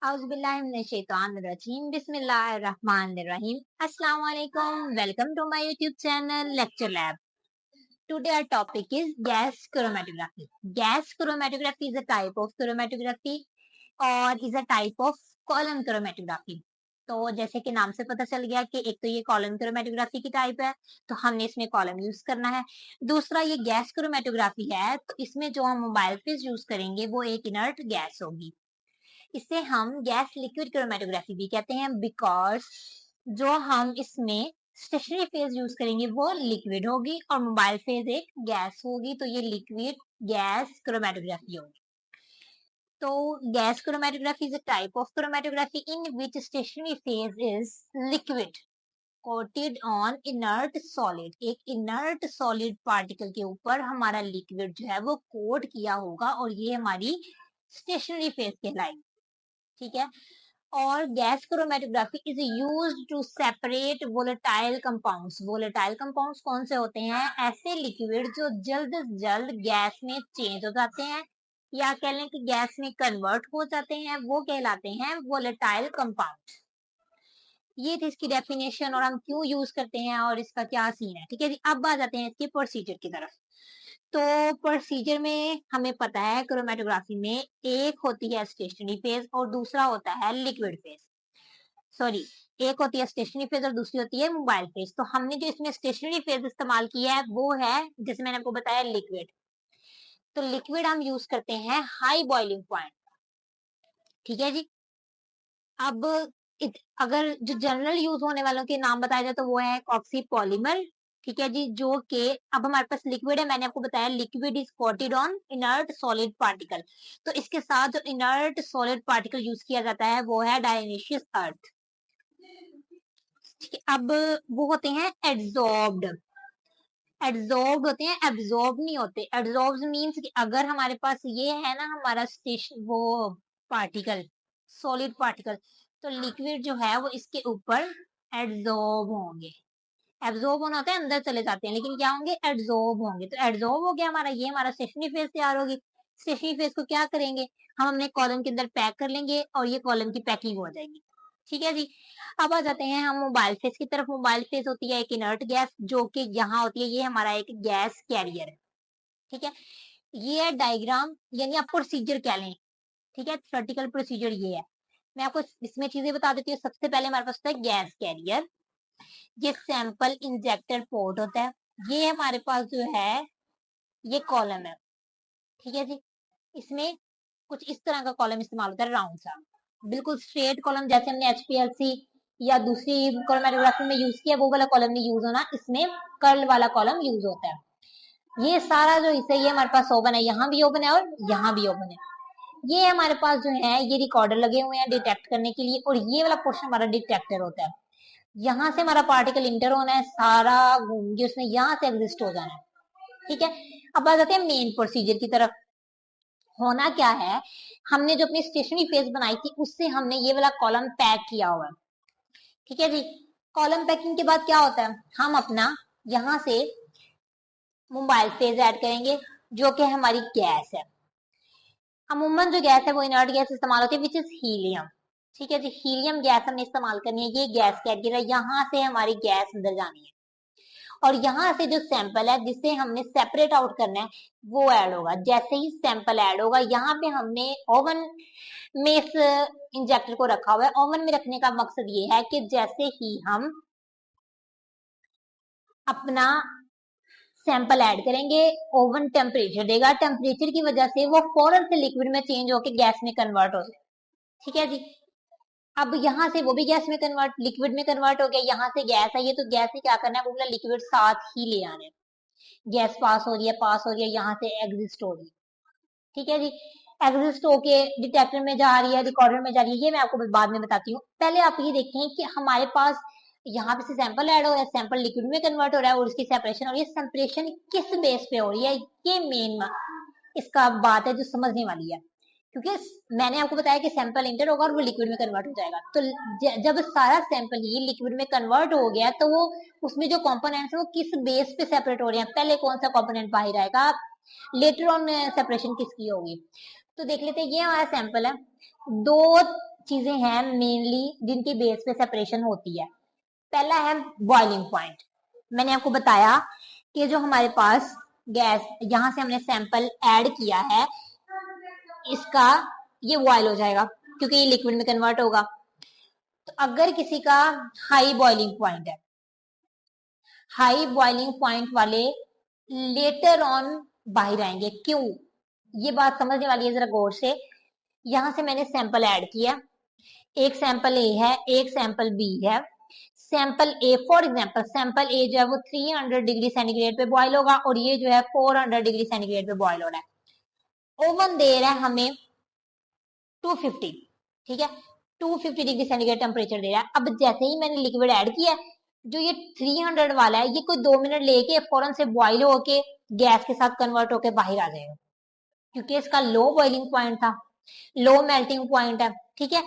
औज़ुबिल्लाहिमिनश्शैतानिर्रजीम बिस्मिल्लाहिर्रहमानिर्रहीम अस्सलाम वालेकुम welcome to my YouTube channel lecture lab. Today our topic is gas chromatography. Gas chromatography is a type of chromatography or is a type of column chromatography. तो जैसे कि नाम से पता चल गया कि एक तो ये कॉलम क्रोमेटोग्राफी की टाइप है, तो हमने इसमें कॉलम यूज करना है। दूसरा ये गैस क्रोमेटोग्राफी है, तो इसमें जो हम मोबाइल फेज यूज करेंगे वो एक इनर्ट गैस होगी। इसे हम गैस लिक्विड क्रोमेटोग्राफी भी कहते हैं बिकॉज जो हम इसमें स्टेशनरी फेज यूज करेंगे वो लिक्विड होगी और मोबाइल फेज एक गैस होगी, तो ये लिक्विड गैस क्रोमेटोग्राफी होगी। तो gas chromatography is a type of chromatography in which stationary phase is liquid coated on inert solid. एक इनर्ट सॉलिड पार्टिकल के ऊपर हमारा लिक्विड जो है वो कोट किया होगा और ये हमारी स्टेशनरी फेज कहलाएगी। ठीक है। और gas chromatography is used to separate volatile compounds. Volatile compounds कौन से होते हैं? ऐसे लिक्विड जो जल्द से जल्द गैस में चेंज हो जाते हैं या कह लें कि गैस में कन्वर्ट हो जाते हैं, वो कहलाते हैं वोलेटाइल कंपाउंड। ये थी इसकी डेफिनेशन और हम क्यों यूज करते हैं और इसका क्या सीन है। ठीक है जी, अब आ जाते हैं इसके प्रोसीजर की तरफ। तो प्रोसीजर में हमें पता है क्रोमेटोग्राफी में एक होती है स्टेशनरी फेज और दूसरा होता है लिक्विड फेज। सॉरी, एक होती है स्टेशनरी फेज और दूसरी होती है मोबाइल फेज। तो हमने जो इसमें स्टेशनरी फेज इस्तेमाल किया है वो है, जैसे मैंने आपको बताया, लिक्विड। तो लिक्विड हम यूज करते हैं हाई बॉइलिंग पॉइंट। ठीक है जी। अब अगर जो जनरल यूज होने वालों के नाम बताया जाए तो वो है ऑक्सी पॉलीमर। ठीक है जी, जो कि अब हमारे पास लिक्विड है, मैंने आपको बताया liquid is coated on inert solid particle. तो इसके साथ जो इनर्ट सॉलिड पार्टिकल यूज किया जाता है वो है डायनेशियस अर्थ। ठीक है। अब वो होते हैं एड्सॉर्ब्ड। एड्सॉर्ब्ड होते हैं, एब्सॉर्ब नहीं होते। एड्सॉर्ब्ड मींस कि अगर हमारे पास ये है ना हमारा स्टेशन वो पार्टिकल, सॉलिड पार्टिकल, तो लिक्विड जो है वो इसके ऊपर एड्सॉर्ब होंगे। एब्जॉर्ब होना होता है अंदर चले जाते हैं, लेकिन क्या होंगे? एड्सॉर्ब होंगे। तो एड्सॉर्ब हो गया हमारा, ये हमारा स्टेशनरी फेज तैयार होगी। स्टेशनरी फेज को क्या करेंगे? हम अपने कॉलम के अंदर पैक कर लेंगे और ये कॉलम की पैकिंग हो जाएगी। ठीक है जी। अब आ जाते हैं हम मोबाइल फेज की तरफ। मोबाइल फेज होती है एक इनर्ट गैस जो कि यहाँ होती है, ये हमारा एक गैस कैरियर है। ठीक है। ये है डायग्राम, यानी आप प्रोसीजर कह लें। ठीक है, थ्योरेटिकल प्रोसीजर ये है। मैं आपको इसमें चीजें बता देती हूँ। सबसे पहले हमारे पास होता है गैस कैरियर, ये सैंपल इंजेक्टर पोर्ट होता है। ये हमारे पास जो है ये कॉलम है। ठीक है जी। इसमें कुछ इस तरह का कॉलम इस्तेमाल होता है, राउंड सा, बिल्कुल स्ट्रेट कॉलम, जैसे हमने एचपीएलसी या दूसरी क्रोमेटोग्राफी में यूज किया वो वाला कॉलम नहीं यूज होना, इसमें कर्ल वाला कॉलम यूज होता है। ये सारा जो इसे, ये हमारे पास ओवन है, यहाँ भी ओवन है और यहाँ भी ओवन है। ये हमारे पास जो है ये रिकॉर्डर लगे हुए हैं डिटेक्ट करने के लिए, और ये वाला पोर्शन हमारा डिटेक्टर होता है। यहाँ से हमारा पार्टिकल इंटर होना है, सारा घूम के उसने यहाँ से एग्जिस्ट हो जाना है। ठीक है। अब आ जाते हैं मेन प्रोसीजर की तरफ। होना क्या है, हमने जो अपनी स्टेशनरी फेज बनाई थी उससे हमने ये वाला कॉलम पैक किया हुआ है। ठीक है जी। कॉलम पैकिंग के बाद क्या होता है, हम अपना यहाँ से मोबाइल फेज ऐड करेंगे जो कि हमारी गैस है। अमूमन जो गैस है वो इनर्ट गैस इस्तेमाल होती है विच इज हीलियम। ठीक है जी। हीलियम गैस हमने इस्तेमाल करनी है, ये गैस कैरियर है, यहाँ से हमारी गैस अंदर जानी है और यहाँ से जो सैंपल है जिसे हमने सेपरेट आउट करना है वो ऐड होगा। जैसे ही सैंपल ऐड होगा, यहाँ पे हमने ओवन में इस इंजेक्टर को रखा हुआ है। ओवन में रखने का मकसद ये है कि जैसे ही हम अपना सैंपल ऐड करेंगे, ओवन टेम्परेचर देगा, टेम्परेचर की वजह से वो फौरन से लिक्विड में चेंज होकर गैस में कन्वर्ट हो जाए। ठीक है जी। अब यहाँ से वो भी गैस में कन्वर्ट, लिक्विड में कन्वर्ट हो गया। यहाँ से गैस है, ये तो गैस से क्या करना है, वो लिक्विड साथ ही ले आने। गैस पास हो रही है, पास हो रही है, यहाँ से एग्जिस्ट हो रही है। ठीक है जी। एग्जिस्ट होके डिटेक्टर में जा रही है, रिकॉर्डर में जा रही है, ये मैं आपको बाद में बताती हूँ। पहले आप ये देखें कि हमारे पास यहाँ पे से सैंपल ऐड हो रहा है, सैंपल लिक्विड में कन्वर्ट हो रहा है और उसकी सेपरेशन हो रही है। सेपरेशन किस बेस पे हो रही है, ये मेन इसका बात है जो समझने वाली है। क्योंकि मैंने आपको बताया कि सैंपल इंटर होगा और वो लिक्विड में कन्वर्ट हो जाएगा। तो जब सारा सैंपल ही लिक्विड में कन्वर्ट हो गया तो वो उसमें जो कंपोनेंट्स है वो किस बेस पे सेपरेट हो रहे हैं, पहले कौन सा कंपोनेंट बाहर आएगा, लेटर ऑन सेपरेशन किसकी होगी। तो देख लेते हैं, ये हमारा सैंपल है, दो चीजें हैं मेनली जिनकी बेस पे सेपरेशन होती है। पहला है बॉइलिंग पॉइंट। मैंने आपको बताया कि जो हमारे पास गैस, यहाँ से हमने सैंपल ऐड किया है, इसका ये बॉयल हो जाएगा क्योंकि ये लिक्विड में कन्वर्ट होगा। तो अगर किसी का हाई बॉइलिंग पॉइंट है, हाई बॉइलिंग पॉइंट वाले लेटर ऑन बाहर आएंगे। क्यों? ये बात समझने वाली है, जरा गौर से। यहां से मैंने सैंपल ऐड किया, एक सैंपल ए है, एक सैंपल बी है। Sample A, for example sample A जो है वो 300 डिग्री सेंटीग्रेड पे बॉयल होगा और ये जो है 400 डिग्री सेंटीग्रेड पे बॉयल हो रहा है। ओवन दे रहा है हमें 250, ठीक है, 250 डिग्री सेंटीग्रेड टेम्परेचर दे रहा है। अब जैसे ही मैंने लिक्विड ऐड किया, जो ये 300 वाला है, ये कोई 2 मिनट लेके फौरन से बॉयल होके गैस के साथ कन्वर्ट होके बाहर आ जाएगा, क्योंकि इसका लो बॉइलिंग पॉइंट था, लो मेल्टिंग पॉइंट है, ठीक है।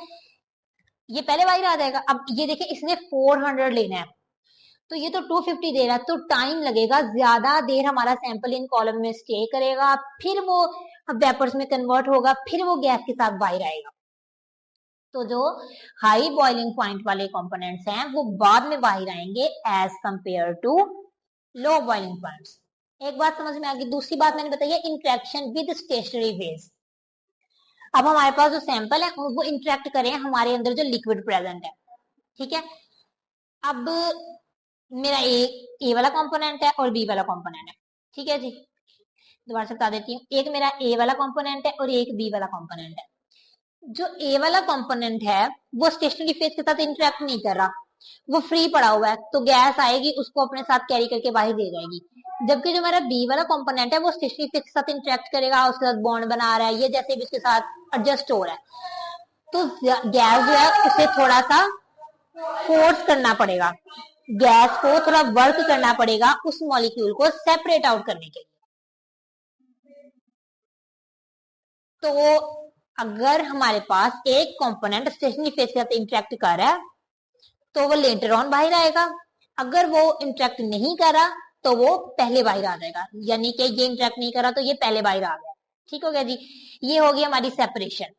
ये पहले बाहर आ जाएगा। अब ये देखिए, इसने 400 लेना है, तो ये तो 250 दे रहा है, तो टाइम लगेगा, ज्यादा देर हमारा सैंपल इन कॉलम में स्टे करेगा, फिर वो वेपर्स में कन्वर्ट होगा, फिर वो गैस के साथ बाहर आएगा। तो जो हाई बॉइलिंग पॉइंट वाले कंपोनेंट्स हैं वो बाद में बाहर आएंगे as compared to low boiling points. एक बात समझ में आ गई। दूसरी बात मैंने बताई है इंटरेक्शन विद स्टेशनरी फेज। अब हमारे पास जो सैंपल है वो इंटरेक्ट करें हमारे अंदर जो लिक्विड प्रेजेंट है, ठीक है। अब मेरा ए वाला कंपोनेंट है और बी वाला कंपोनेंट है, ठीक है जी। दोबारा से बता देती हूँ, एक मेरा ए वाला कंपोनेंट है और एक बी वाला कंपोनेंट है। जो ए वाला कंपोनेंट है वो स्टेशनरी फेज के साथ इंटरेक्ट नहीं कर रहा, वो फ्री पड़ा हुआ है, तो गैस आएगी उसको अपने साथ कैरी करके बाहर दे जाएगी। जबकि जो मेरा बी वाला कंपोनेंट है वो स्टेशनरी फेज के साथ इंटरेक्ट करेगा, उसके साथ बॉन्ड बना रहा है, ये जैसे भी उसके साथ एडजस्ट हो रहा है, तो गैस जो है उसे थोड़ा सा फोर्स करना पड़ेगा, गैस को थोड़ा वर्क करना पड़ेगा उस मॉलिक्यूल को सेपरेट आउट करने के लिए। तो अगर हमारे पास एक कंपोनेंट स्टेशनरी फेज के साथ इंटरेक्ट कर रहा है तो वो लेटर ऑन बाहर आएगा, अगर वो इंटरेक्ट नहीं करा तो वो पहले बाहर आ जाएगा, यानी कि ये इंटरेक्ट नहीं करा तो ये पहले बाहर आ गया। ठीक हो गया जी, ये होगी हमारी सेपरेशन।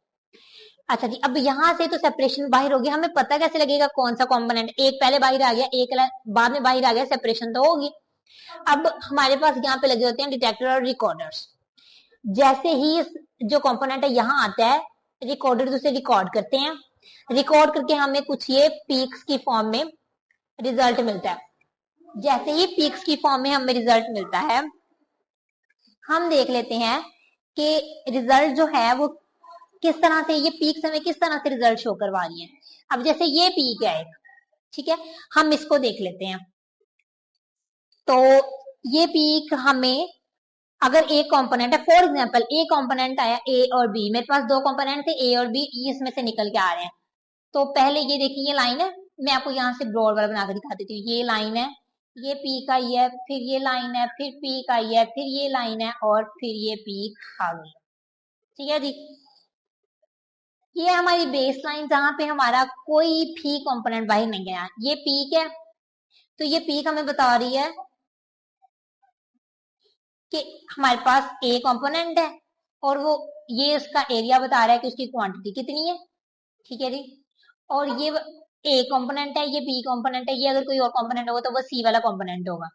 अच्छा जी, अब यहाँ से तो सेपरेशन बाहर हो गया, हमें पता कैसे लगेगा कौन सा कंपोनेंट, एक पहले बाहर आ गया एक बाद में बाहर आ गया, सेपरेशन तो होगी। अब हमारे पास यहाँ पे लगे होते हैं डिटेक्टर और रिकॉर्डर्स। जैसे ही जो कंपोनेंट है यहाँ आता है, रिकॉर्डर उसे रिकॉर्ड करते हैं, रिकॉर्ड करके हमें कुछ ये पीक्स की फॉर्म में रिजल्ट मिलता है। जैसे ही पीक्स की फॉर्म में हमें रिजल्ट मिलता है, हम देख लेते हैं कि रिजल्ट जो है वो किस तरह से, ये पीक्स हमें किस तरह से रिजल्ट शो करवा रही है। अब जैसे ये पीक है एक, ठीक है, हम इसको देख लेते हैं। तो ये पीक हमें, अगर एक कंपोनेंट है, फॉर एग्जांपल ए कंपोनेंट आया ए और बी, मेरे पास दो कंपोनेंट थे ए और बी, इसमें से निकल के आ रहे हैं। तो पहले ये देखिए, ये लाइन है, मैं आपको यहाँ से ब्रॉड वाला बना के दिखा देती हूँ। ये लाइन है, ये पीक आई है, फिर ये लाइन है, फिर पीक आई है, फिर ये लाइन है और फिर ये पीक आ गई। ठीक है जी, ये हमारी बेस लाइन जहां पे हमारा कोई भी कंपोनेंट बाहर नहीं गया, ये पीक है। तो ये पीक हमें बता रही है कि हमारे पास ए कंपोनेंट है और वो, ये उसका एरिया बता रहा है कि उसकी क्वांटिटी कितनी है। ठीक है जी, और ये ए कंपोनेंट है, ये बी कंपोनेंट है, ये अगर कोई और कंपोनेंट होगा तो वो सी वाला कंपोनेंट होगा।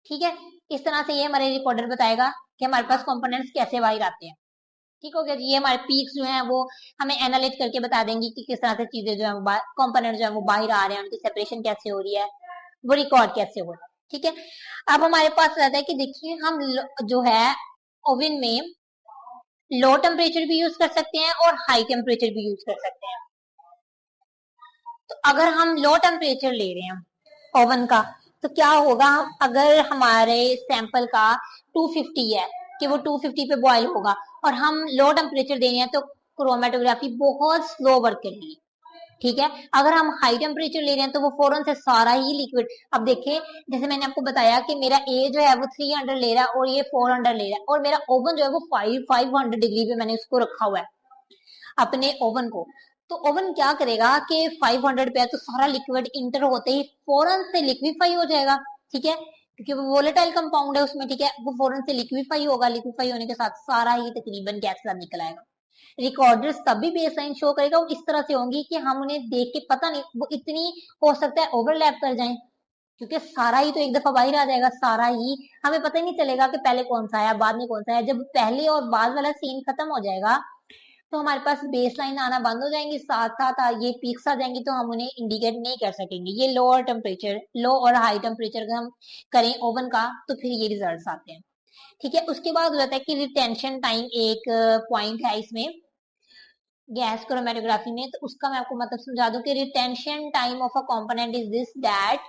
ठीक है, इस तरह से ये हमारे रिकॉर्डर बताएगा कि हमारे पास कंपोनेंट्स कैसे बाहर आते हैं। ठीक हो गया जी, ये हमारे पीक्स जो हैं वो हमें एनालाइज करके बता देंगे कि किस तरह से चीजें जो है कंपोनेंट जो है वो बाहर आ रहे हैं, उनकी सेपरेशन कैसे हो रही है, वो रिकॉर्ड कैसे हो रहा है। ठीक है, अब हमारे पास रहता है कि देखिए हम जो है ओवन में लो टेम्परेचर भी यूज कर सकते हैं और हाई टेम्परेचर भी यूज कर सकते हैं। तो अगर हम लो टेम्परेचर ले रहे हैं ओवन का, तो क्या होगा, अगर हमारे सैंपल का 250 है कि वो 250 पे बॉयल होगा और हम लो टेम्परेचर दे रहे हैं, तो क्रोमेटोग्राफी बहुत स्लो वर्क करेगी। ठीक है, अगर हम हाई टेम्परेचर ले रहे हैं तो वो फौरन से सारा ही लिक्विड, अब देखिए जैसे मैंने आपको बताया कि मेरा ए जो है वो 300 ले रहा है और ये 400 ले रहा है, और मेरा ओवन जो है वो 500 डिग्री पे मैंने उसको रखा हुआ है अपने ओवन को। तो ओवन क्या करेगा कि 500 पे है तो सारा लिक्विड इंटर होते ही फौरन से लिक्विफाई हो जाएगा। ठीक है, क्योंकि वो वोलेटाइल कंपाउंड है उसमें, ठीक है, वो फौरन से लिक्विफाई होगा, लिक्विफाई होने के साथ सारा ही तकरीबन गैस के साथ निकल आएगा। रिकॉर्डर्स तब भी बेस लाइन शो करेगा, वो इस तरह से होंगी कि हम उन्हें देख के पता नहीं, वो इतनी हो सकता है ओवरलैप कर जाएं, क्योंकि सारा ही तो एक दफा बाहर आ जाएगा, सारा ही हमें पता ही नहीं चलेगा कि पहले कौन सा आया बाद में कौन सा आया। जब पहले और बाद वाला सीन खत्म हो जाएगा तो हमारे पास बेस लाइन आना बंद हो जाएंगी, साथ साथ ये पीक्स आ जाएंगी, तो हम उन्हें इंडिकेट नहीं कर सकेंगे। ये लोअर टेम्परेचर, लो और हाई टेम्परेचर अगर हम करें ओवन का तो फिर ये रिजल्ट आते हैं। ठीक है, उसके बाद हो जाता है कि रिटेंशन टाइम एक पॉइंट है इसमें गैस क्रोमेटोग्राफी में, तो उसका मैं आपको मतलब समझा दूं कि retention time of a component is this that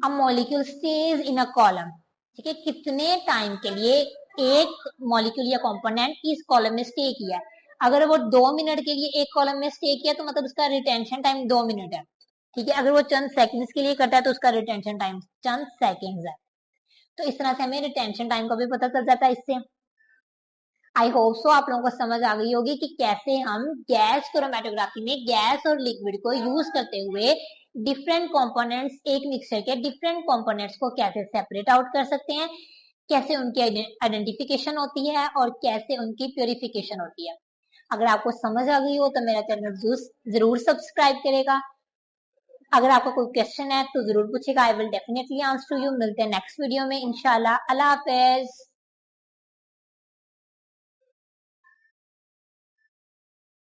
a molecule stage in a column. ठीक है, कितने टाइम के लिए एक मॉलिक्यूल या कंपोनेंट इस कॉलम में स्टे किया है। अगर वो 2 मिनट के लिए एक कॉलम में स्टे किया तो मतलब उसका रिटेंशन टाइम 2 मिनट है। ठीक है, अगर वो चंद सेकंड्स के लिए करता है तो उसका रिटेंशन टाइम चंद सेकंड्स है। तो इस तरह से हमें रिटेंशन टाइम का भी पता चल जाता है इससे। आई होप सो आप लोगों को समझ आ गई होगी कि कैसे हम गैस क्रोमेटोग्राफी में गैस और लिक्विड को यूज करते हुए डिफरेंट कंपोनेंट्स, एक मिक्सचर के डिफरेंट कंपोनेंट्स को कैसे सेपरेट आउट कर सकते हैं, कैसे उनकी आइडेंटिफिकेशन होती है और कैसे उनकी प्योरिफिकेशन होती है। अगर आपको समझ आ गई हो तो मेरा चैनल जरूर सब्सक्राइब करेगा। अगर आपका कोई क्वेश्चन है तो जरूर पूछेगा, I will definitely answer to you. मिलते हैं नेक्स्ट वीडियो में इंशाल्लाह। अल्लाह हाफिज।